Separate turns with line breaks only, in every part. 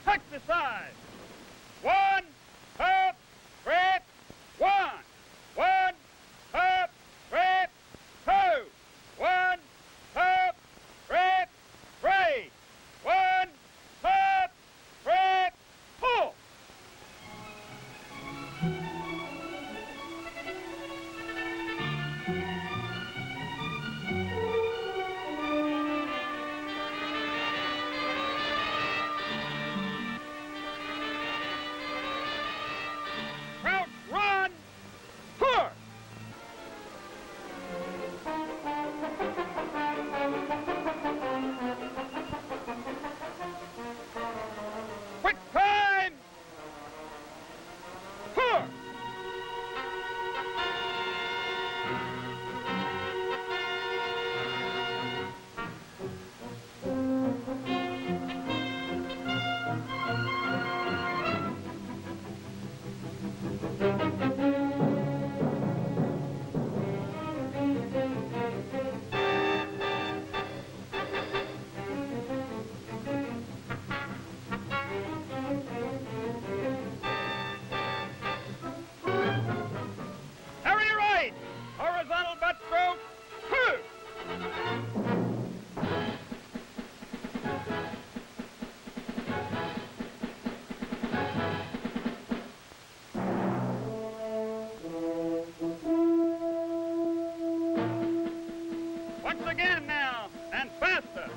Exercise. 1, 2, 3, 1. 1, 2, 3, 2. 1, 2, 3, 3. 1, 2, 3, 4. Crouch, run, pour. Quick time. Pour. Carry right. Horizontal butt stroke. Two. Once again now, and faster.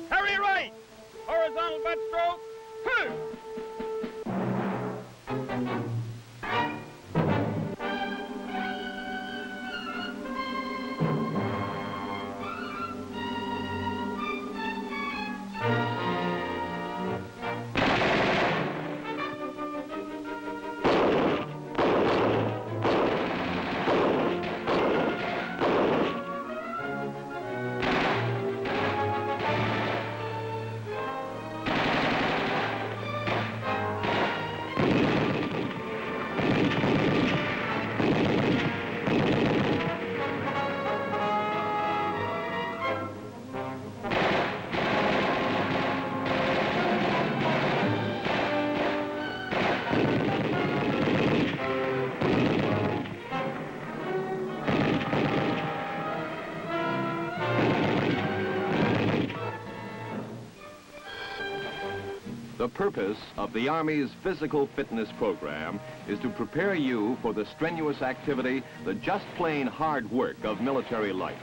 Carry right. Horizontal butt stroke. Two.
The purpose of the Army's physical fitness program is to prepare you for the strenuous activity, the just plain hard work of military life.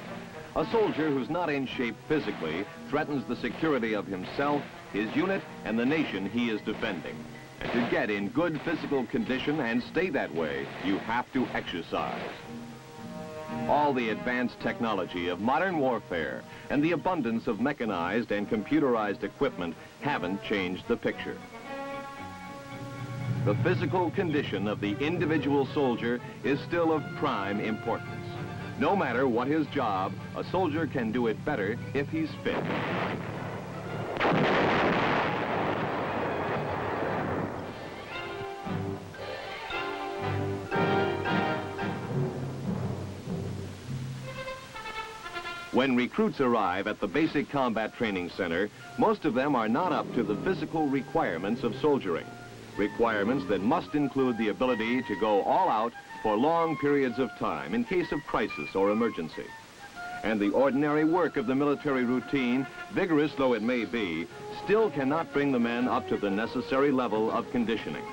A soldier who's not in shape physically threatens the security of himself, his unit, and the nation he is defending. And to get in good physical condition and stay that way, you have to exercise. All the advanced technology of modern warfare and the abundance of mechanized and computerized equipment haven't changed the picture. The physical condition of the individual soldier is still of prime importance. No matter what his job, a soldier can do it better if he's fit. When recruits arrive at the Basic Combat Training Center, most of them are not up to the physical requirements of soldiering. Requirements that must include the ability to go all out for long periods of time in case of crisis or emergency. And the ordinary work of the military routine, vigorous though it may be, still cannot bring the men up to the necessary level of conditioning.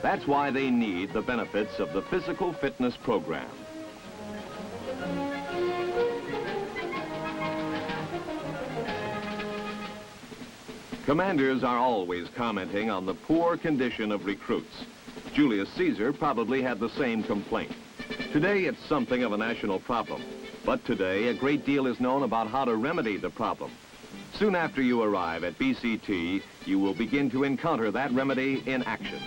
That's why they need the benefits of the physical fitness program. Commanders are always commenting on the poor condition of recruits. Julius Caesar probably had the same complaint. Today, it's something of a national problem. But today, a great deal is known about how to remedy the problem. Soon after you arrive at BCT, you will begin to encounter that remedy in action.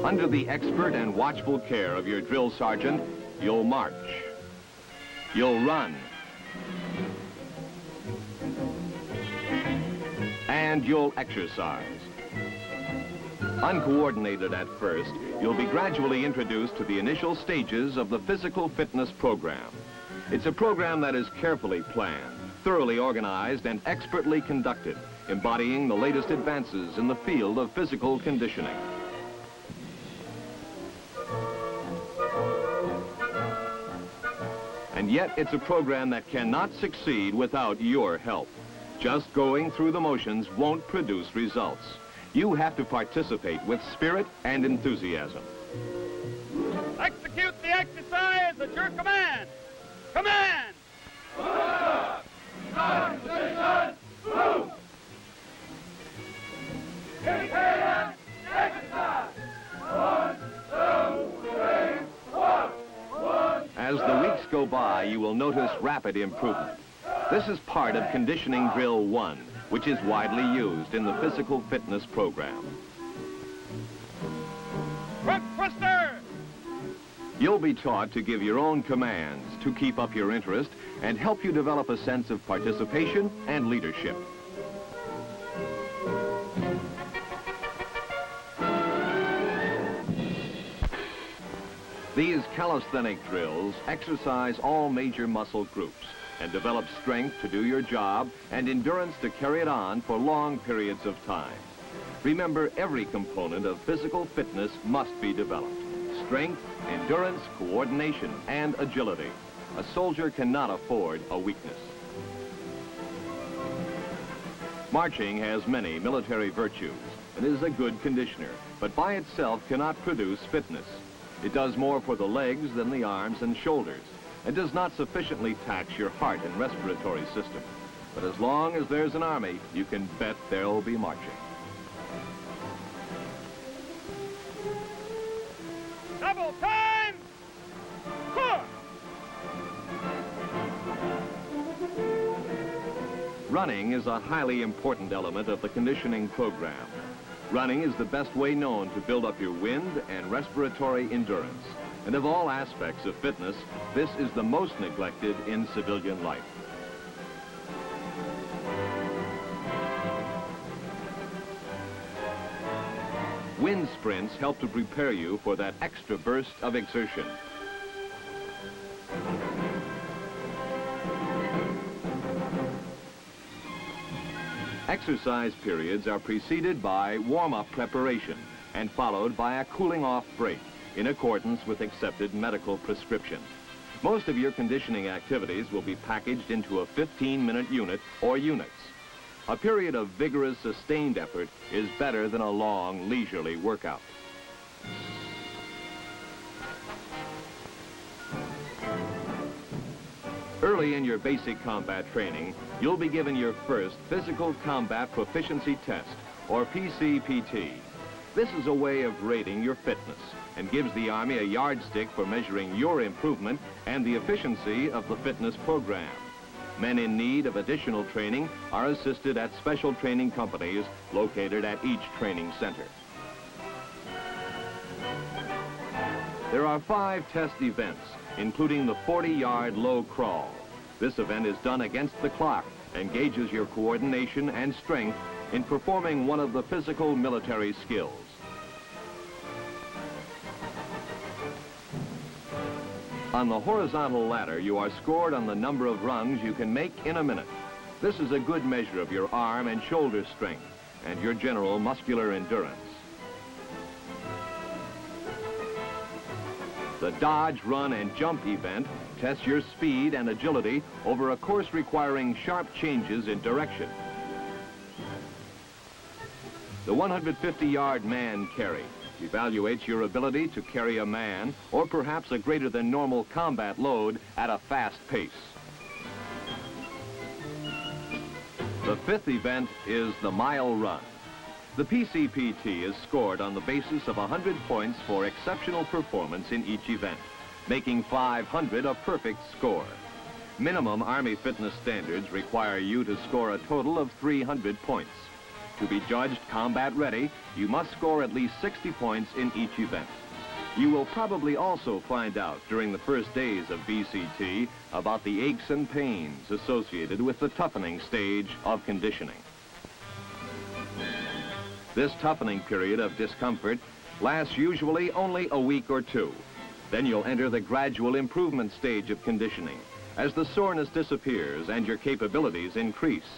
Under the expert and watchful care of your drill sergeant, you'll march. You'll run. And you'll exercise. Uncoordinated at first, you'll be gradually introduced to the initial stages of the physical fitness program. It's a program that is carefully planned, thoroughly organized, and expertly conducted, embodying the latest advances in the field of physical conditioning. And yet, it's a program that cannot succeed without your help. Just going through the motions won't produce results. You have to participate with spirit and enthusiasm.
Execute the exercise at your command. Command! Position, move! Exercise! 1, 2, 3, 1.
As the weeks go by, you will notice rapid improvement. This is part of Conditioning Drill 1, which is widely used in the physical fitness program.
Front twister!
You'll be taught to give your own commands to keep up your interest and help you develop a sense of participation and leadership. These calisthenic drills exercise all major muscle groups and develop strength to do your job and endurance to carry it on for long periods of time. Remember, every component of physical fitness must be developed. Strength, endurance, coordination, and agility. A soldier cannot afford a weakness. Marching has many military virtues and is a good conditioner, but by itself cannot produce fitness. It does more for the legs than the arms and shoulders. It does not sufficiently tax your heart and respiratory system. But as long as there's an army, you can bet there'll be marching.
Double time! Huh.
Running is a highly important element of the conditioning program. Running is the best way known to build up your wind and respiratory endurance. And of all aspects of fitness, this is the most neglected in civilian life. Wind sprints help to prepare you for that extra burst of exertion. Exercise periods are preceded by warm-up preparation and followed by a cooling-off break in accordance with accepted medical prescription. Most of your conditioning activities will be packaged into a 15-minute unit or units. A period of vigorous, sustained effort is better than a long, leisurely workout. Early in your basic combat training, you'll be given your first Physical Combat Proficiency Test, or PCPT. This is a way of rating your fitness and gives the Army a yardstick for measuring your improvement and the efficiency of the fitness program. Men in need of additional training are assisted at special training companies located at each training center. There are 5 test events, including the 40-yard low crawl. This event is done against the clock and gauges your coordination and strength in performing one of the physical military skills. On the horizontal ladder, you are scored on the number of rungs you can make in a minute. This is a good measure of your arm and shoulder strength and your general muscular endurance. The dodge, run, and jump event tests your speed and agility over a course requiring sharp changes in direction. The 150-yard man carry evaluates your ability to carry a man or perhaps a greater than normal combat load at a fast pace. The fifth event is the mile run. The PCPT is scored on the basis of 100 points for exceptional performance in each event, making 500 a perfect score. Minimum Army fitness standards require you to score a total of 300 points. To be judged combat ready, you must score at least 60 points in each event. You will probably also find out during the first days of BCT about the aches and pains associated with the toughening stage of conditioning. This toughening period of discomfort lasts usually only a week or two. Then you'll enter the gradual improvement stage of conditioning as the soreness disappears and your capabilities increase.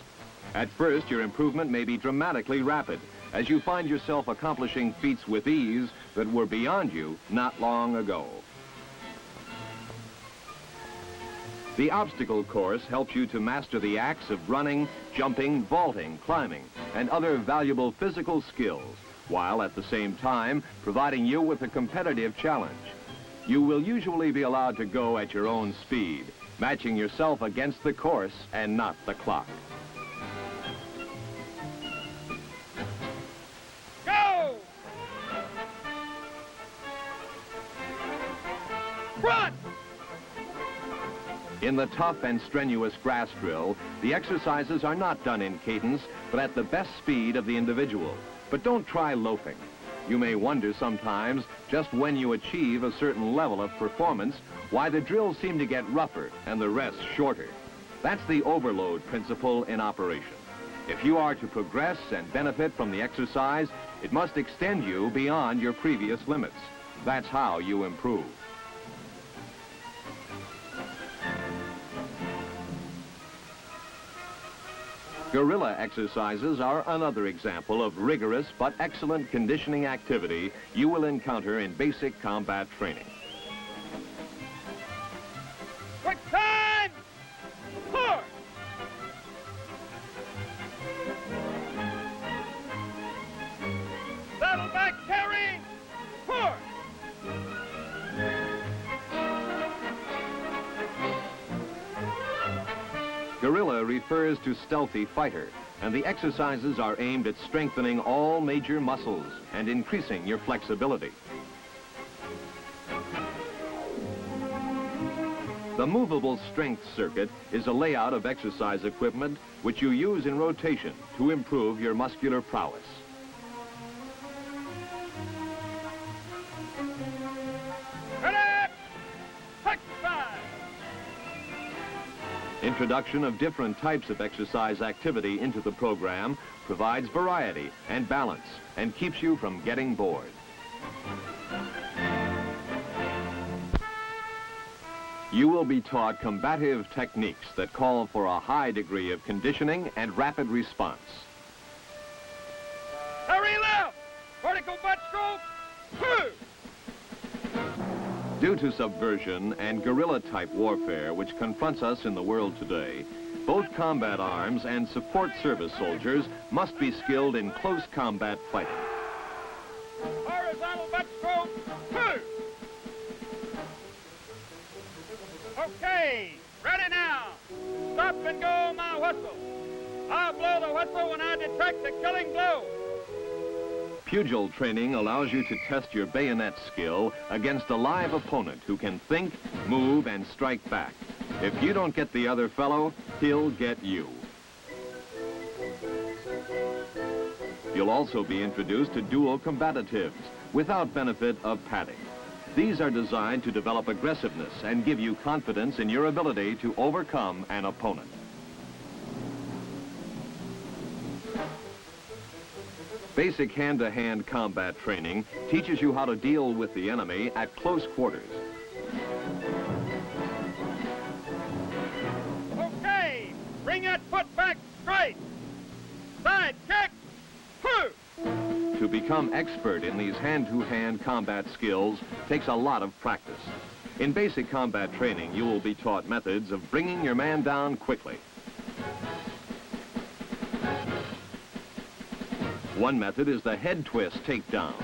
At first, your improvement may be dramatically rapid as you find yourself accomplishing feats with ease that were beyond you not long ago. The obstacle course helps you to master the acts of running, jumping, vaulting, climbing, and other valuable physical skills, while at the same time providing you with a competitive challenge. You will usually be allowed to go at your own speed, matching yourself against the course and not the clock.
Go! Run!
In the tough and strenuous grass drill, the exercises are not done in cadence, but at the best speed of the individual. But don't try loafing. You may wonder sometimes, just when you achieve a certain level of performance, why the drills seem to get rougher and the rest shorter. That's the overload principle in operation. If you are to progress and benefit from the exercise, it must extend you beyond your previous limits. That's how you improve. Guerrilla exercises are another example of rigorous but excellent conditioning activity you will encounter in basic combat training.
Quick time! 4! Saddleback carry! 4!
Guerrilla refers to stealthy fighter, and the exercises are aimed at strengthening all major muscles and increasing your flexibility. The movable strength circuit is a layout of exercise equipment which you use in rotation to improve your muscular prowess.
Ready! Exercise!
Introduction of different types of exercise activity into the program provides variety and balance and keeps you from getting bored. You will be taught combative techniques that call for a high degree of conditioning and rapid response.
Hurry left! Vertical butt stroke! 2!
Due to subversion and guerrilla-type warfare which confronts us in the world today, both combat arms and support service soldiers must be skilled in close combat fighting.
Horizontal butt stroke! 2! Okay, ready now. Stop and go my whistle. I'll blow the whistle when I detect the killing blow.
Pugil training allows you to test your bayonet skill against a live opponent who can think, move, and strike back. If you don't get the other fellow, he'll get you. You'll also be introduced to dual combatives without benefit of padding. These are designed to develop aggressiveness and give you confidence in your ability to overcome an opponent. Basic hand-to-hand combat training teaches you how to deal with the enemy at close quarters.
Okay, bring that foot back straight. Side kick! 2!
To to become expert in these hand-to-hand combat skills takes a lot of practice. In basic combat training, you will be taught methods of bringing your man down quickly. One method is the head twist takedown.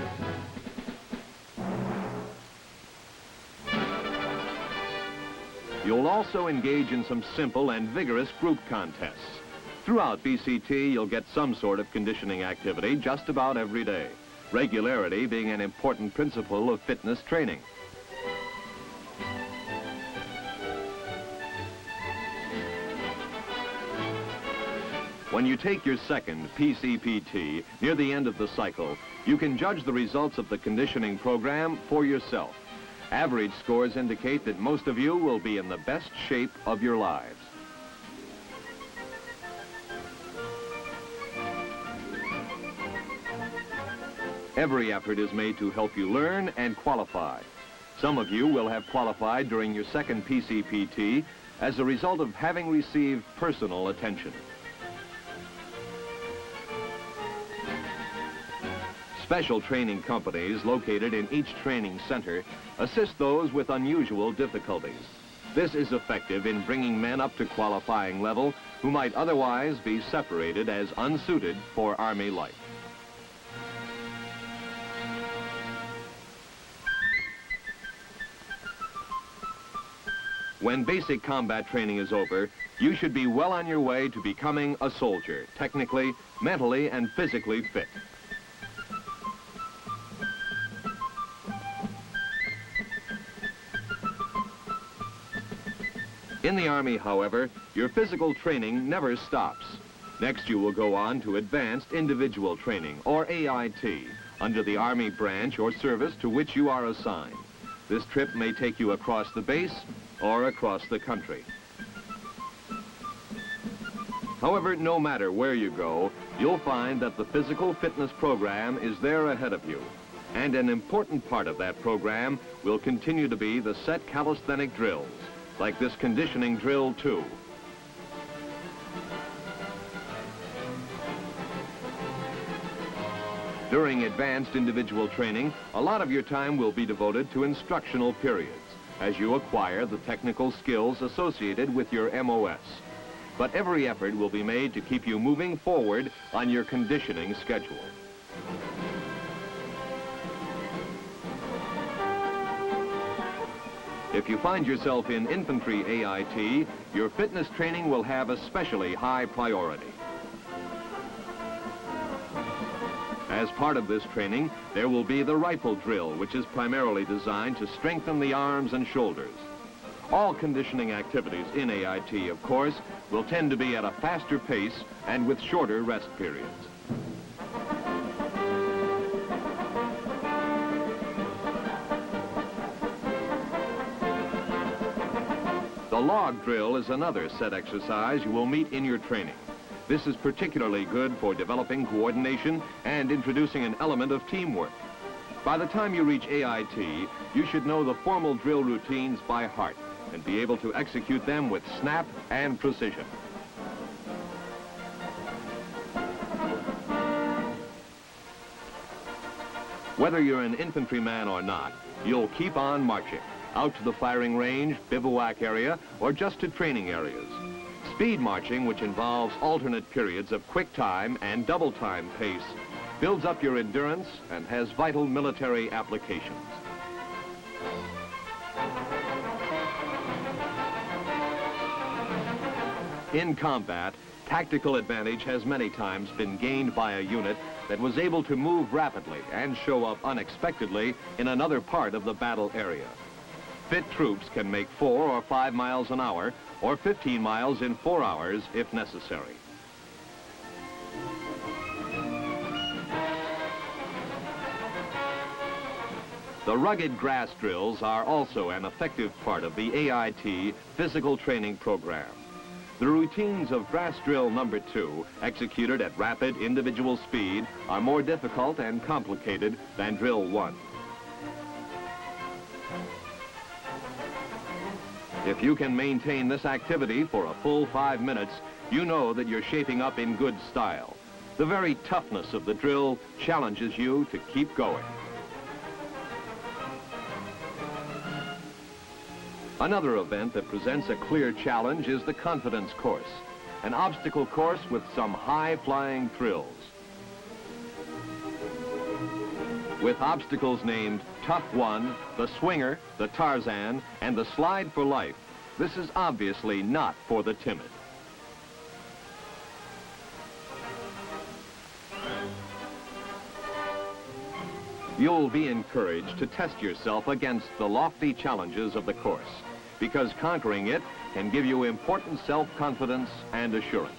You'll also engage in some simple and vigorous group contests. Throughout BCT, you'll get some sort of conditioning activity just about every day, regularity being an important principle of fitness training. When you take your second PCPT near the end of the cycle, you can judge the results of the conditioning program for yourself. Average scores indicate that most of you will be in the best shape of your lives. Every effort is made to help you learn and qualify. Some of you will have qualified during your second PCPT as a result of having received personal attention. Special training companies located in each training center assist those with unusual difficulties. This is effective in bringing men up to qualifying level who might otherwise be separated as unsuited for Army life. When basic combat training is over, you should be well on your way to becoming a soldier, technically, mentally, and physically fit. In the Army, however, your physical training never stops. Next, you will go on to Advanced Individual Training, or AIT, under the Army branch or service to which you are assigned. This trip may take you across the base or across the country. However, no matter where you go, you'll find that the physical fitness program is there ahead of you. And an important part of that program will continue to be the set calisthenic drills, like this conditioning drill 2. During advanced individual training, a lot of your time will be devoted to instructional periods as you acquire the technical skills associated with your MOS. But every effort will be made to keep you moving forward on your conditioning schedule. If you find yourself in infantry AIT, your fitness training will have especially high priority. As part of this training, there will be the rifle drill, which is primarily designed to strengthen the arms and shoulders. All conditioning activities in AIT, of course, will tend to be at a faster pace and with shorter rest periods. The log drill is another set exercise you will meet in your training. This is particularly good for developing coordination and introducing an element of teamwork. By the time you reach AIT, you should know the formal drill routines by heart and be able to execute them with snap and precision. Whether you're an infantryman or not, you'll keep on marching, out to the firing range, bivouac area, or just to training areas. Speed marching, which involves alternate periods of quick time and double time pace, builds up your endurance and has vital military applications. In combat, tactical advantage has many times been gained by a unit that was able to move rapidly and show up unexpectedly in another part of the battle area. Fit troops can make 4 or 5 miles an hour or 15 miles in 4 hours if necessary. The rugged grass drills are also an effective part of the AIT physical training program. The routines of grass drill number 2, executed at rapid individual speed, are more difficult and complicated than drill 1. If you can maintain this activity for a full 5 minutes, you know that you're shaping up in good style. The very toughness of the drill challenges you to keep going. Another event that presents a clear challenge is the confidence course, an obstacle course with some high-flying thrills. With obstacles named Tough One, the Swinger, the Tarzan, and the Slide for Life, this is obviously not for the timid. You'll be encouraged to test yourself against the lofty challenges of the course, because conquering it can give you important self-confidence and assurance.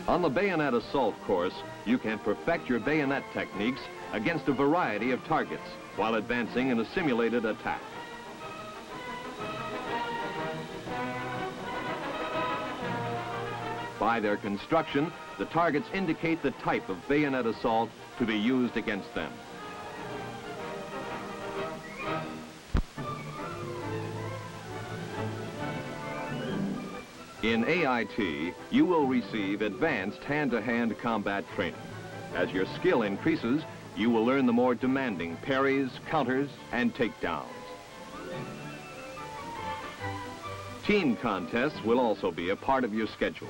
On the bayonet assault course, you can perfect your bayonet techniques against a variety of targets while advancing in a simulated attack. By their construction, the targets indicate the type of bayonet assault to be used against them. In AIT, you will receive advanced hand-to-hand combat training. As your skill increases, you will learn the more demanding parries, counters, and takedowns. Team contests will also be a part of your schedule.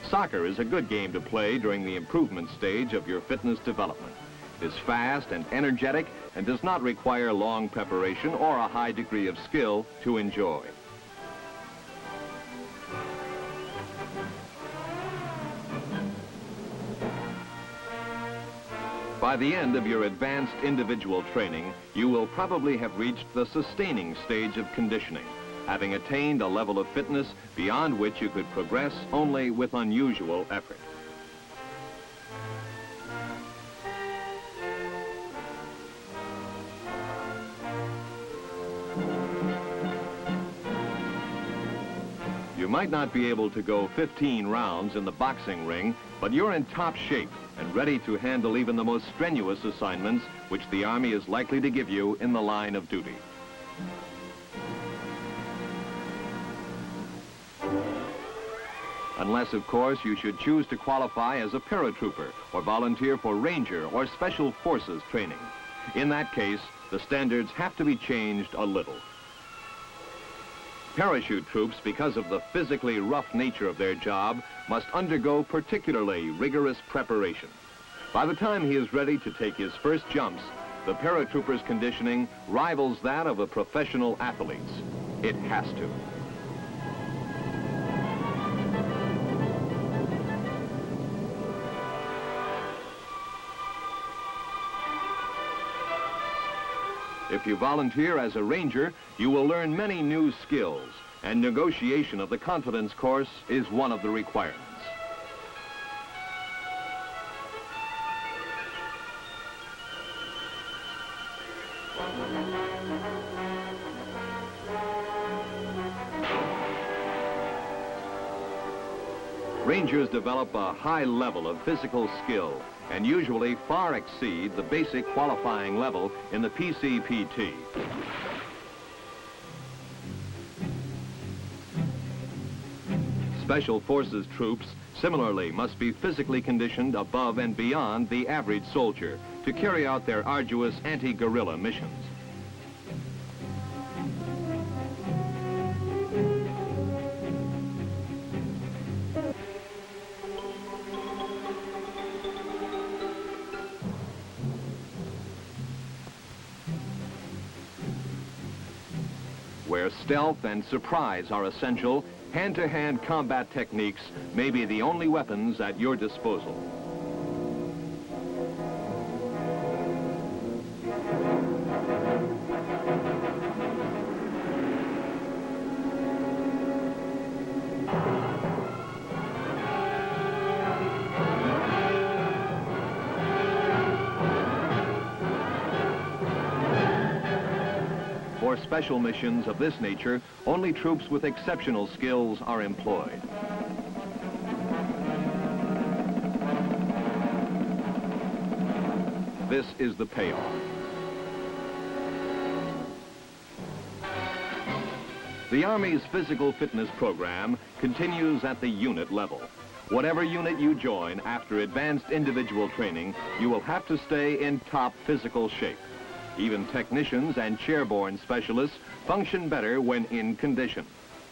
Soccer is a good game to play during the improvement stage of your fitness development. It is fast and energetic and does not require long preparation or a high degree of skill to enjoy. By the end of your advanced individual training, you will probably have reached the sustaining stage of conditioning, having attained a level of fitness beyond which you could progress only with unusual effort. You might not be able to go 15 rounds in the boxing ring, but you're in top shape and ready to handle even the most strenuous assignments which the Army is likely to give you in the line of duty. Unless, of course, you should choose to qualify as a paratrooper or volunteer for Ranger or Special Forces training. In that case, the standards have to be changed a little. Parachute troops, because of the physically rough nature of their job, must undergo particularly rigorous preparation. By the time he is ready to take his first jumps, the paratrooper's conditioning rivals that of a professional athlete's. It has to. If you volunteer as a Ranger, you will learn many new skills, and negotiation of the confidence course is one of the requirements. Rangers develop a high level of physical skill and usually far exceed the basic qualifying level in the PCPT. Special Forces troops similarly must be physically conditioned above and beyond the average soldier to carry out their arduous anti-guerrilla missions. Where stealth and surprise are essential, hand-to-hand combat techniques may be the only weapons at your disposal. For special missions of this nature, only troops with exceptional skills are employed. This is the payoff. The Army's physical fitness program continues at the unit level. Whatever unit you join after advanced individual training, you will have to stay in top physical shape. Even technicians and chairborne specialists function better when in condition.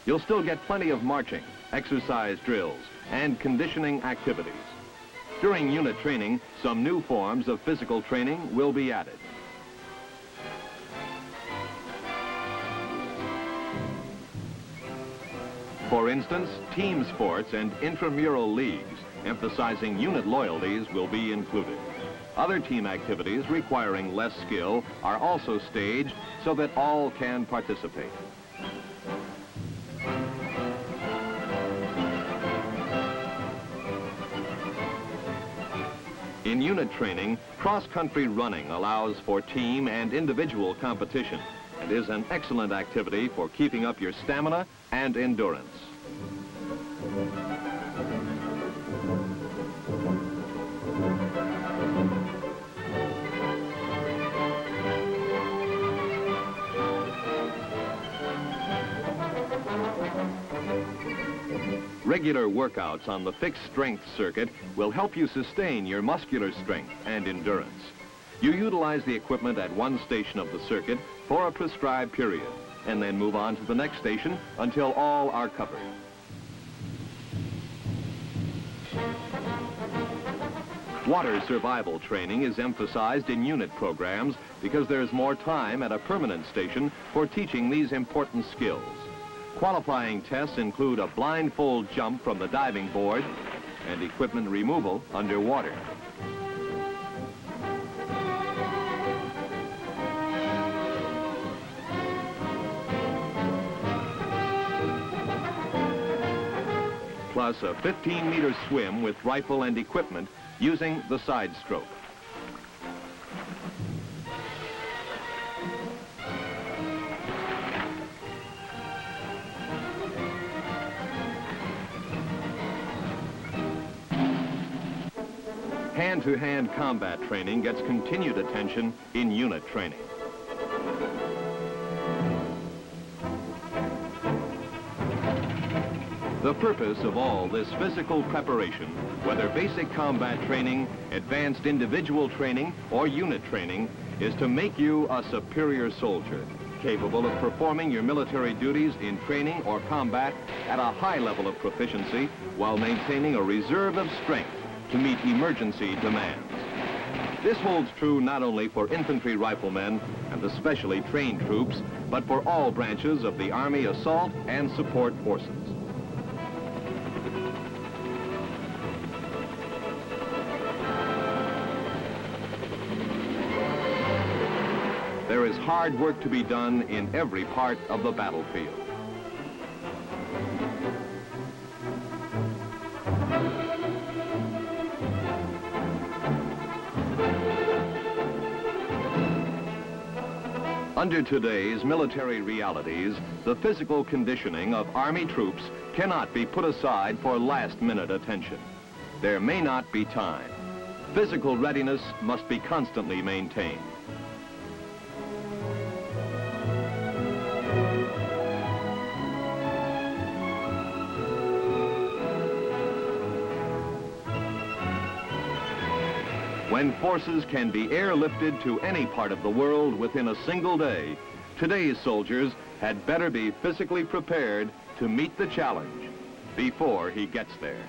You'll still get plenty of marching, exercise drills, and conditioning activities. During unit training, some new forms of physical training will be added. For instance, team sports and intramural leagues emphasizing unit loyalties will be included. Other team activities requiring less skill are also staged so that all can participate. In unit training, cross-country running allows for team and individual competition and is an excellent activity for keeping up your stamina and endurance. Regular workouts on the fixed strength circuit will help you sustain your muscular strength and endurance. You utilize the equipment at one station of the circuit for a prescribed period, and then move on to the next station until all are covered. Water survival training is emphasized in unit programs because there's more time at a permanent station for teaching these important skills. Qualifying tests include a blindfold jump from the diving board and equipment removal underwater. Plus a 15-meter swim with rifle and equipment using the side stroke. Hand-to-hand combat training gets continued attention in unit training. The purpose of all this physical preparation, whether basic combat training, advanced individual training, or unit training, is to make you a superior soldier, capable of performing your military duties in training or combat at a high level of proficiency while maintaining a reserve of strength to meet emergency demands. This holds true not only for infantry riflemen and the specially trained troops, but for all branches of the Army assault and support forces. There is hard work to be done in every part of the battlefield. Under today's military realities, the physical conditioning of Army troops cannot be put aside for last-minute attention. There may not be time. Physical readiness must be constantly maintained. When forces can be airlifted to any part of the world within a single day, today's soldiers had better be physically prepared to meet the challenge before he gets there.